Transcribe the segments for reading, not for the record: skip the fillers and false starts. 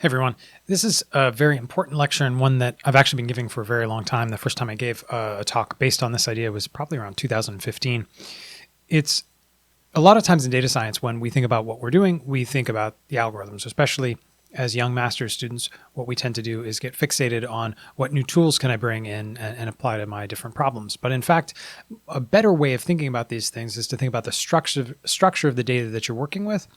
Hey everyone, this is a very important lecture and one that I've actually been giving for a very long time. The first time I gave a talk based on this idea was probably around 2015. It's a lot of times in data science when we think about what we're doing, we think about the algorithms, especially as young master's students. What we tend to do is get fixated on what new tools can I bring in and apply to my different problems. But in fact, a better way of thinking about these things is to think about the structure of the data that you're working with,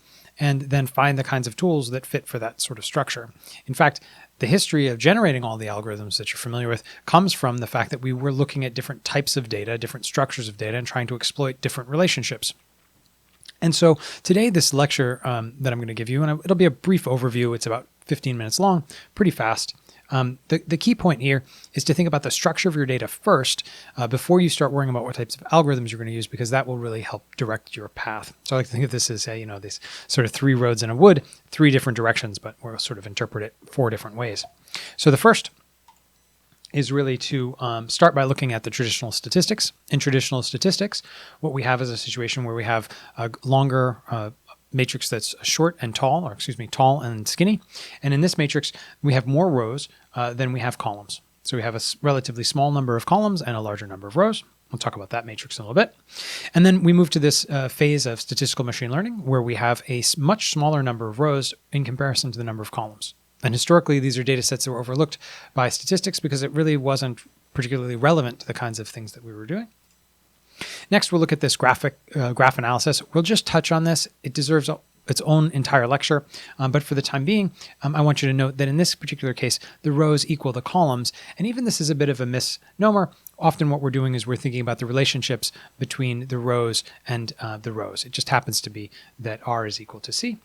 and then find the kinds of tools that fit for that sort of structure. In fact, the history of generating all the algorithms that you're familiar with comes from the fact that we were looking at different types of data, different structures of data, and trying to exploit different relationships. And so today, this lecture that I'm going to give you, and it'll be a brief overview. It's about 15 minutes long, pretty fast. The key point here is to think about the structure of your data first before you start worrying about what types of algorithms you're going to use, because that will really help direct your path. So I like to think of this as, these sort of three roads in a wood, three different directions, but we'll sort of interpret it four different ways. So the first is really to start by looking at the traditional statistics. In traditional statistics, what we have is a situation where we have a longer matrix that's short and tall, tall and skinny. And in this matrix, we have more rows than we have columns. So we have a relatively small number of columns and a larger number of rows. We'll talk about that matrix in a little bit. And then we move to this phase of statistical machine learning, where we have a much smaller number of rows in comparison to the number of columns. And historically, these are data sets that were overlooked by statistics because it really wasn't particularly relevant to the kinds of things that we were doing. Next, we'll look at this graph analysis. We'll just touch on this. It deserves its own entire lecture. But for the time being, I want you to note that in this particular case, the rows equal the columns. And even this is a bit of a misnomer. Often what we're doing is we're thinking about the relationships between the rows and the rows. It just happens to be that R is equal to C.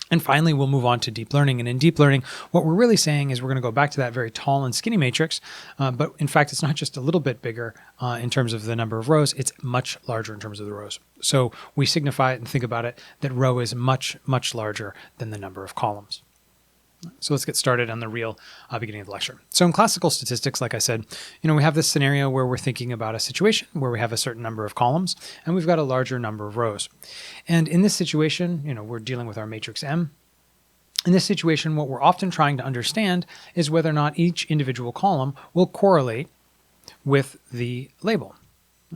And finally, we'll move on to deep learning. And in deep learning, what we're really saying is we're going to go back to that very tall and skinny matrix. But in fact, it's not just a little bit bigger in terms of the number of rows. It's much larger in terms of the rows. So we signify it and think about it that row is much, much larger than the number of columns. So let's get started on the real beginning of the lecture. So in classical statistics, like I said, we have this scenario where we're thinking about a situation where we have a certain number of columns and we've got a larger number of rows. And in this situation, we're dealing with our matrix M. In this situation, what we're often trying to understand is whether or not each individual column will correlate with the label.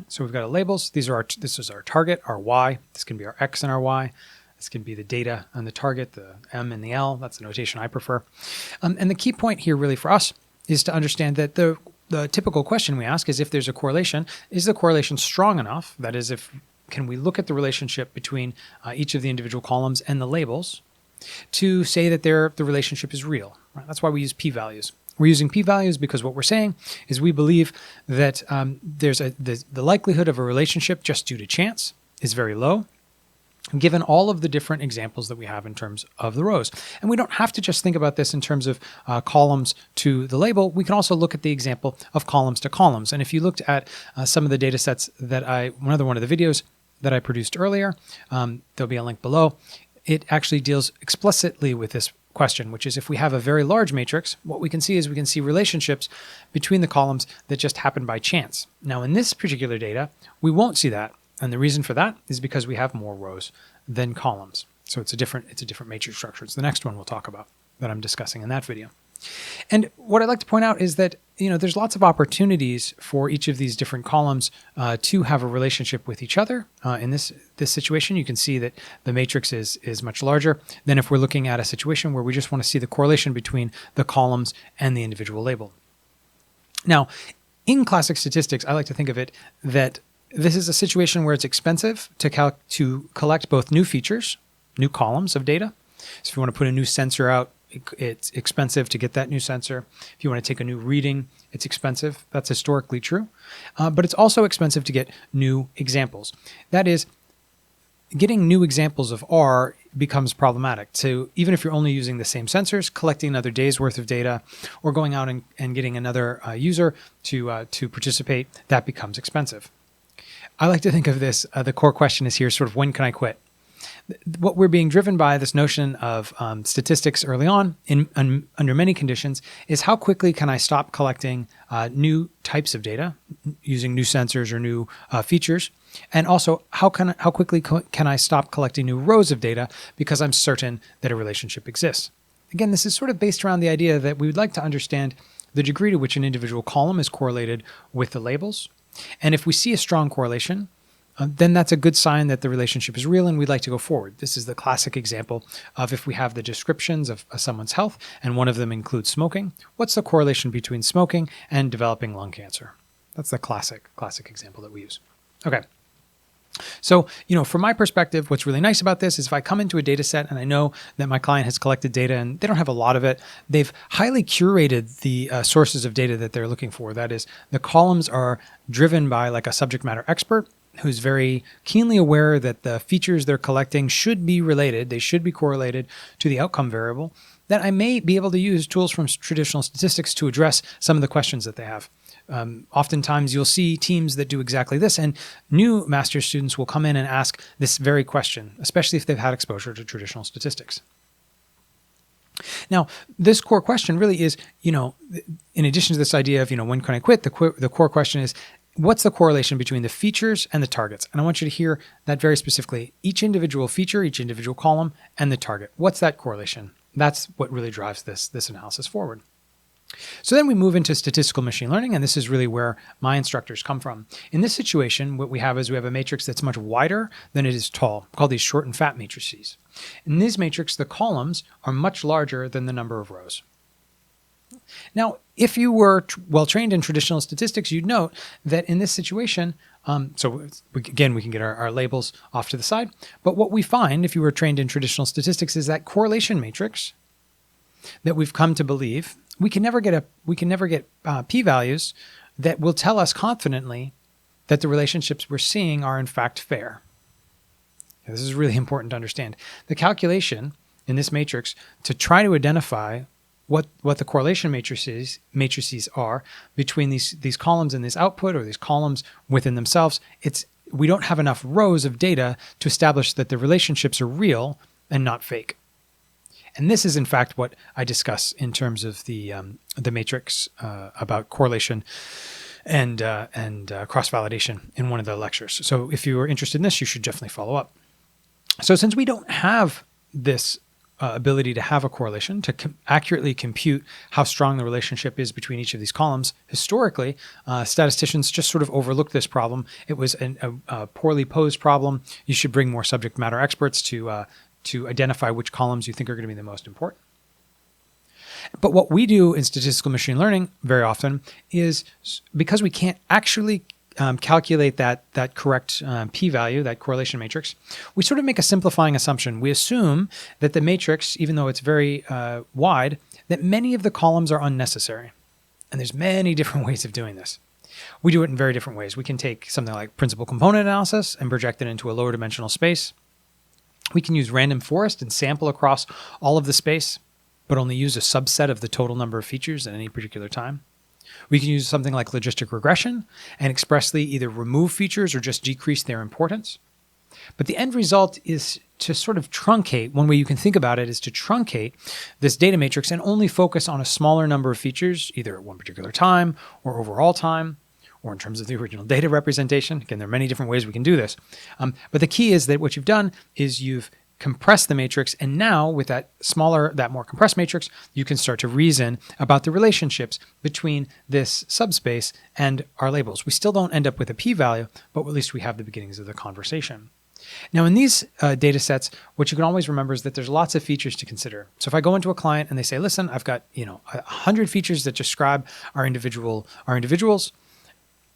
So we've got our labels. This is our target, our Y. This can be our X and our Y. This can be the data on the target, the M and the L. That's the notation I prefer. And the key point here really for us is to understand that the typical question we ask is if there's a correlation, is the correlation strong enough? That is, can we look at the relationship between each of the individual columns and the labels to say that the relationship is real? Right? That's why we use p-values. We're using p-values because what we're saying is we believe that the likelihood of a relationship just due to chance is very low, given all of the different examples that we have in terms of the rows. And we don't have to just think about this in terms of columns to the label. We can also look at the example of columns to columns. And if you looked at some of the data sets that one of the videos that I produced earlier, there'll be a link below. It actually deals explicitly with this question, which is if we have a very large matrix, what we can see is we can see relationships between the columns that just happen by chance. Now, in this particular data, we won't see that. And the reason for that is because we have more rows than columns. So it's a different matrix structure. It's the next one we'll talk about that I'm discussing in that video. And what I'd like to point out is that, there's lots of opportunities for each of these different columns to have a relationship with each other. In this situation, you can see that the matrix is much larger than if we're looking at a situation where we just want to see the correlation between the columns and the individual label. Now, in classic statistics, I like to think of it that this is a situation where it's expensive to collect both new features, new columns of data. So if you want to put a new sensor out, it's expensive to get that new sensor. If you want to take a new reading, it's expensive. That's historically true. But it's also expensive to get new examples. That is, getting new examples of R becomes problematic. So even if you're only using the same sensors, collecting another day's worth of data or going out and getting another user to participate, that becomes expensive. I like to think of this, the core question is here, sort of when can I quit? What we're being driven by, this notion of statistics early on, under many conditions, is how quickly can I stop collecting new types of data using new sensors or new features, and also how quickly can I stop collecting new rows of data because I'm certain that a relationship exists. Again, this is sort of based around the idea that we would like to understand the degree to which an individual column is correlated with the labels. And if we see a strong correlation, then that's a good sign that the relationship is real and we'd like to go forward. This is the classic example of if we have the descriptions of someone's health and one of them includes smoking, what's the correlation between smoking and developing lung cancer? That's the classic example that we use. Okay. So, from my perspective, what's really nice about this is if I come into a data set and I know that my client has collected data and they don't have a lot of it, they've highly curated the sources of data that they're looking for. That is, the columns are driven by like a subject matter expert who's very keenly aware that the features they're collecting should be related, they should be correlated to the outcome variable, that I may be able to use tools from traditional statistics to address some of the questions that they have. Oftentimes you'll see teams that do exactly this, and new master's students will come in and ask this very question, especially if they've had exposure to traditional statistics. Now, this core question really is, in addition to this idea of, when can I quit, the core question is, what's the correlation between the features and the targets? And I want you to hear that very specifically. Each individual feature, each individual column, and the target. What's that correlation? That's what really drives this analysis forward. So then we move into statistical machine learning, and this is really where my instructors come from. In this situation, what we have is we have a matrix that's much wider than it is tall. We call these short and fat matrices. In this matrix, the columns are much larger than the number of rows. Now, if you were well-trained in traditional statistics, you'd note that in this situation, we can get our labels off to the side, but what we find, if you were trained in traditional statistics, is that correlation matrix that we've come to believe, we can never get p-values that will tell us confidently that the relationships we're seeing are in fact fair. Now, this is really important to understand. The calculation in this matrix to try to identify what the correlation matrices are between these columns and this output, or these columns within themselves, we don't have enough rows of data to establish that the relationships are real and not fake. And this is, in fact, what I discuss in terms of the matrix about correlation and cross-validation in one of the lectures. So if you are interested in this, you should definitely follow up. So since we don't have this ability to have a correlation, to accurately compute how strong the relationship is between each of these columns, historically, statisticians just sort of overlooked this problem. It was a poorly posed problem. You should bring more subject matter experts to identify which columns you think are going to be the most important. But what we do in statistical machine learning very often is, because we can't actually calculate that correct p-value, that correlation matrix, we sort of make a simplifying assumption. We assume that the matrix, even though it's very wide, that many of the columns are unnecessary. And there's many different ways of doing this. We do it in very different ways. We can take something like principal component analysis and project it into a lower dimensional space. We can use random forest and sample across all of the space, but only use a subset of the total number of features at any particular time. We can use something like logistic regression and expressly either remove features or just decrease their importance. But the end result is to sort of truncate. One way you can think about it is to truncate this data matrix and only focus on a smaller number of features, either at one particular time or overall time, or in terms of the original data representation. Again, there are many different ways we can do this. But the key is that what you've done is you've compressed the matrix, and now with that more compressed matrix, you can start to reason about the relationships between this subspace and our labels. We still don't end up with a p-value, but at least we have the beginnings of the conversation. Now, in these data sets, what you can always remember is that there's lots of features to consider. So if I go into a client and they say, listen, I've got 100 features that describe our individuals,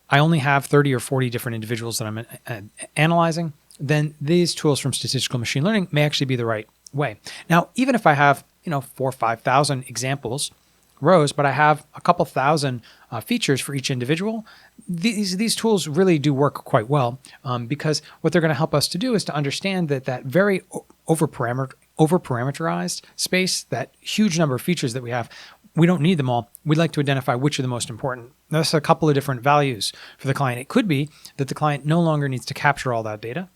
I only have 30 or 40 different individuals that I'm analyzing, then these tools from statistical machine learning may actually be the right way. Now, even if I have 4,000 or 5,000 examples, rows, but I have a couple thousand features for each individual, these tools really do work quite well because what they're going to help us to do is to understand that very over-parameterized space, that huge number of features that we have, we don't need them all. We'd like to identify which are the most important. That's a couple of different values for the client. It could be that the client no longer needs to capture all that data.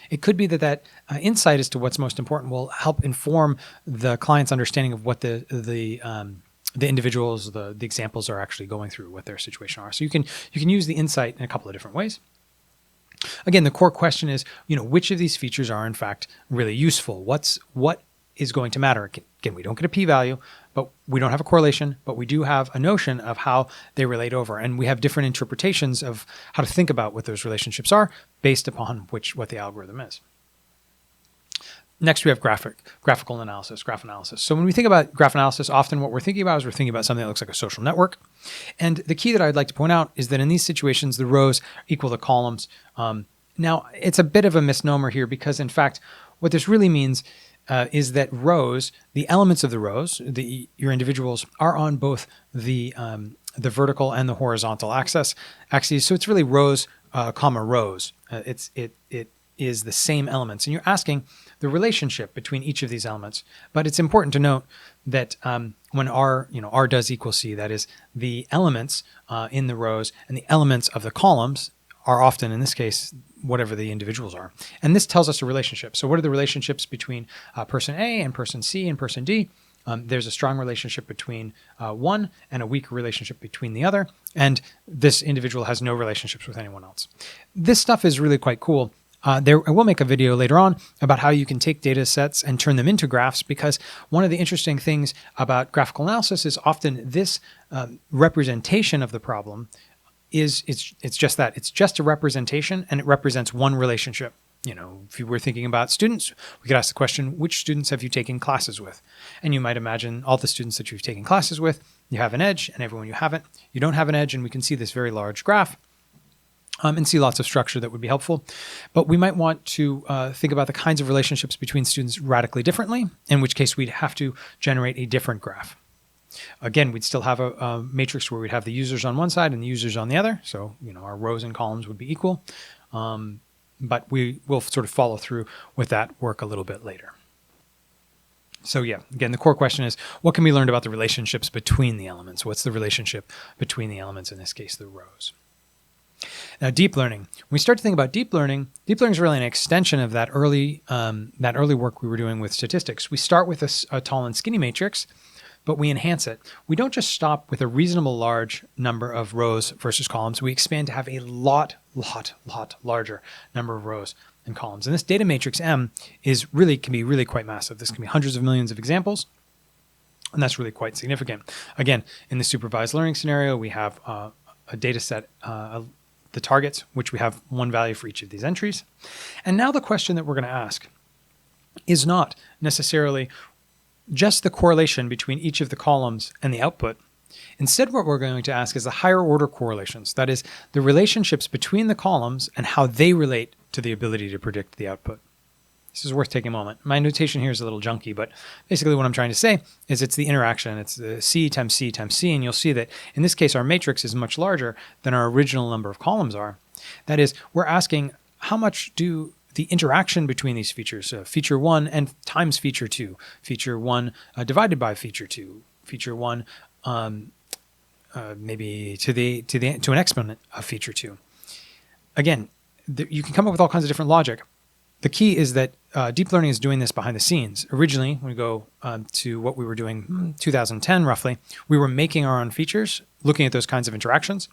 It could be that insight as to what's most important will help inform the client's understanding of what the individuals, the examples are actually going through, what their situation are. So you can use the insight in a couple of different ways. Again, the core question is, which of these features are in fact really useful? What is going to matter. Again, we don't get a p-value, but we don't have a correlation, but we do have a notion of how they relate over. And we have different interpretations of how to think about what those relationships are based upon what the algorithm is. Next, we have graphical analysis, graph analysis. So when we think about graph analysis, often what we're thinking about is we're thinking about something that looks like a social network. And the key that I'd like to point out is that in these situations, the rows equal the columns. Now, it's a bit of a misnomer here because, in fact, what this really means is that rows, the elements of the rows, your individuals, are on both the vertical and the horizontal axes. So it's really rows, comma rows. It is the same elements, and you're asking the relationship between each of these elements. But it's important to note that when R does equal C, that is the elements in the rows and the elements of the columns are often, in this case, whatever the individuals are. And this tells us a relationship. So what are the relationships between person A and person C and person D? There's a strong relationship between one and a weak relationship between the other. And this individual has no relationships with anyone else. This stuff is really quite cool. I will make a video later on about how you can take data sets and turn them into graphs, because one of the interesting things about graphical analysis is often this representation of the problem it's just that. It's just a representation, and it represents one relationship. If you were thinking about students, we could ask the question, which students have you taken classes with? And you might imagine all the students that you've taken classes with, you have an edge, and everyone you haven't, you don't have an edge, and we can see this very large graph and see lots of structure that would be helpful. But we might want to think about the kinds of relationships between students radically differently, in which case we'd have to generate a different graph. Again, we'd still have a matrix where we'd have the users on one side and the users on the other. So, our rows and columns would be equal. But we will sort of follow through with that work a little bit later. So yeah, again, the core question is, what can be learned about the relationships between the elements? What's the relationship between the elements, in this case, the rows? Now, deep learning. When we start to think about deep learning is really an extension of that early work we were doing with statistics. We start with a tall and skinny matrix, but we enhance it. We don't just stop with a reasonable large number of rows versus columns. We expand to have a lot larger number of rows and columns. And this data matrix M can be really quite massive. This can be hundreds of millions of examples, and that's really quite significant. Again, in the supervised learning scenario, we have a data set, the targets, which we have one value for each of these entries. And now the question that we're going to ask is not necessarily just the correlation between each of the columns and the output. Instead, what we're going to ask is the higher order correlations. That is, the relationships between the columns and how they relate to the ability to predict the output. This is worth taking a moment. My notation here is a little junky, but basically what I'm trying to say is it's the interaction. It's the C times C times C, and you'll see that in this case, our matrix is much larger than our original number of columns are. That is, we're asking how much do the interaction between these features, feature 1 and times feature 2, feature 1 divided by feature 2, feature 1 maybe to an exponent of feature 2. Again, you can come up with all kinds of different logic. The key is that deep learning is doing this behind the scenes. Originally, when we go to what we were doing 2010 roughly, we were making our own features, looking at those kinds of interactions.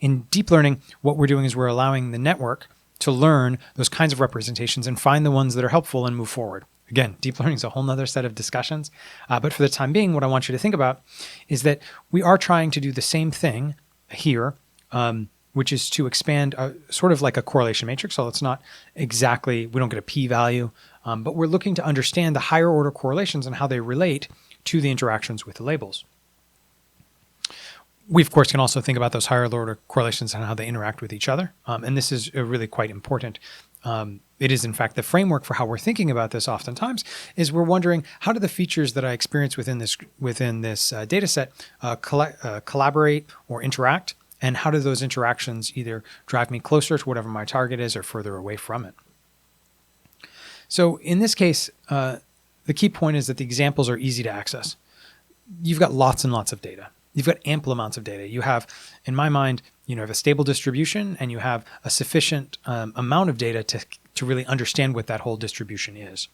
In deep learning, what we're doing is we're allowing the network to learn those kinds of representations and find the ones that are helpful and move forward. Again, deep learning is a whole nother set of discussions. But for the time being, what I want you to think about is that we are trying to do the same thing here, which is to expand sort of like a correlation matrix. So it's not exactly, we don't get a p-value, but we're looking to understand the higher order correlations and how they relate to the interactions with the labels. We, of course, can also think about those higher order correlations and how they interact with each other. And this is really quite important. It is, in fact, the framework for how we're thinking about this oftentimes is we're wondering, how do the features that I experience within this data set collaborate or interact? And how do those interactions either drive me closer to whatever my target is or further away from it? So in this case, the key point is that the examples are easy to access. You've got lots and lots of data. You've got ample amounts of data. You have, in my mind, you have a stable distribution and you have a sufficient amount of data to really understand what that whole distribution is.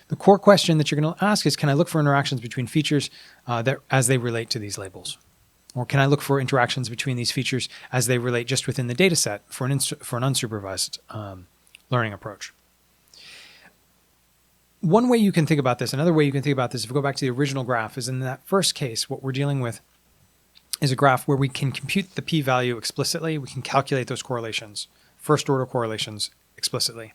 The core question that you're going to ask is, can I look for interactions between features that as they relate to these labels? Or can I look for interactions between these features as they relate just within the data set for an unsupervised learning approach? one way you can think about this, another way you can think about this, if we go back to the original graph, is in that first case, what we're dealing with is a graph where we can compute the p-value explicitly. We can calculate those correlations, first order correlations explicitly.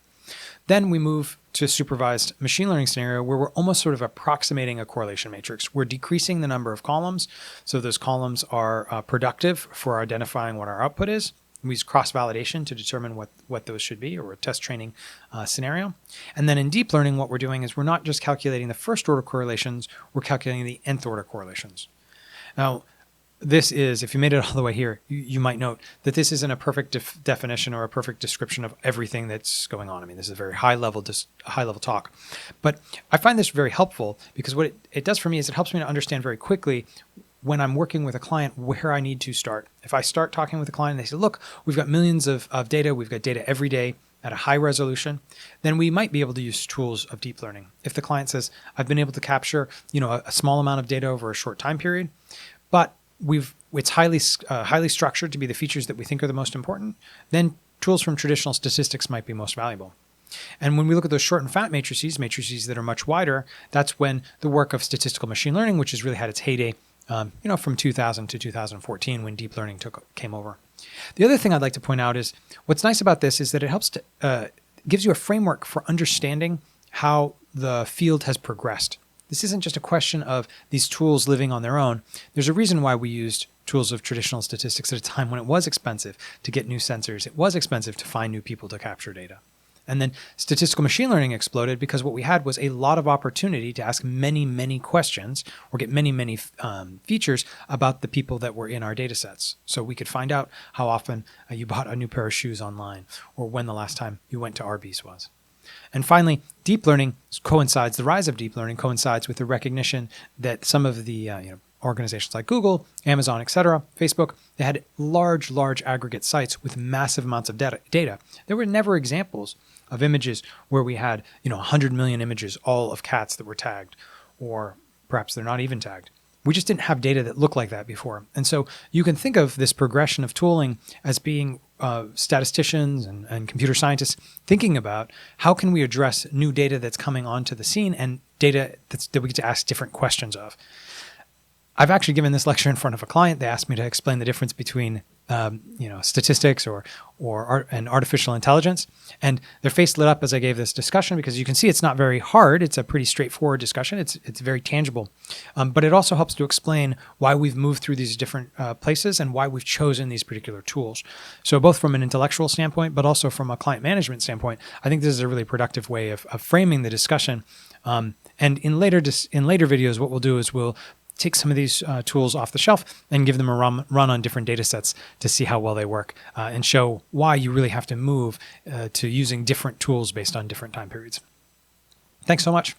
Then we move to a supervised machine learning scenario where we're almost sort of approximating a correlation matrix. We're decreasing the number of columns. So those columns are productive for identifying what our output is. We use cross-validation to determine what those should be, or a test training scenario. And then in deep learning, what we're doing is we're not just calculating the first order correlations, we're calculating the nth order correlations. Now, this is, if you made it all the way here, you might note that this isn't a perfect definition or a perfect description of everything that's going on. I mean, this is a very high level talk, but I find this very helpful because what it does for me is it helps me to understand very quickly when I'm working with a client where I need to start. If I start talking with a client and they say, look, we've got millions of data, we've got data every day at a high resolution, then we might be able to use tools of deep learning. If the client says, I've been able to capture, a small amount of data over a short time period, but it's highly structured to be the features that we think are the most important, then tools from traditional statistics might be most valuable. And when we look at those short and fat matrices that are much wider, that's when the work of statistical machine learning, which has really had its heyday, from 2000 to 2014 when deep learning came over. The other thing I'd like to point out is what's nice about this is that it helps gives you a framework for understanding how the field has progressed. This isn't just a question of these tools living on their own. There's a reason why we used tools of traditional statistics at a time when it was expensive to get new sensors. It was expensive to find new people to capture data. And then statistical machine learning exploded because what we had was a lot of opportunity to ask many, many questions or get many, many features about the people that were in our data sets. So we could find out how often you bought a new pair of shoes online or when the last time you went to Arby's was. And finally, deep learning the rise of deep learning coincides with the recognition that some of the organizations like Google, Amazon, etc., Facebook, they had large aggregate sites with massive amounts of data. There were never examples of images where we had 100 million images, all of cats that were tagged, or perhaps they're not even tagged. We just didn't have data that looked like that before. And so you can think of this progression of tooling as being statisticians and computer scientists thinking about how can we address new data that's coming onto the scene and data that we get to ask different questions of. I've actually given this lecture in front of a client. They asked me to explain the difference between statistics or artificial intelligence, and their face lit up as I gave this discussion because you can see it's not very hard. It's a pretty straightforward discussion. It's very tangible, but it also helps to explain why we've moved through these different places and why we've chosen these particular tools. So both from an intellectual standpoint, but also from a client management standpoint, I think this is a really productive way of framing the discussion. And in later videos, what we'll do is we'll take some of these tools off the shelf and give them a run on different data sets to see how well they work and show why you really have to move to using different tools based on different time periods. Thanks so much.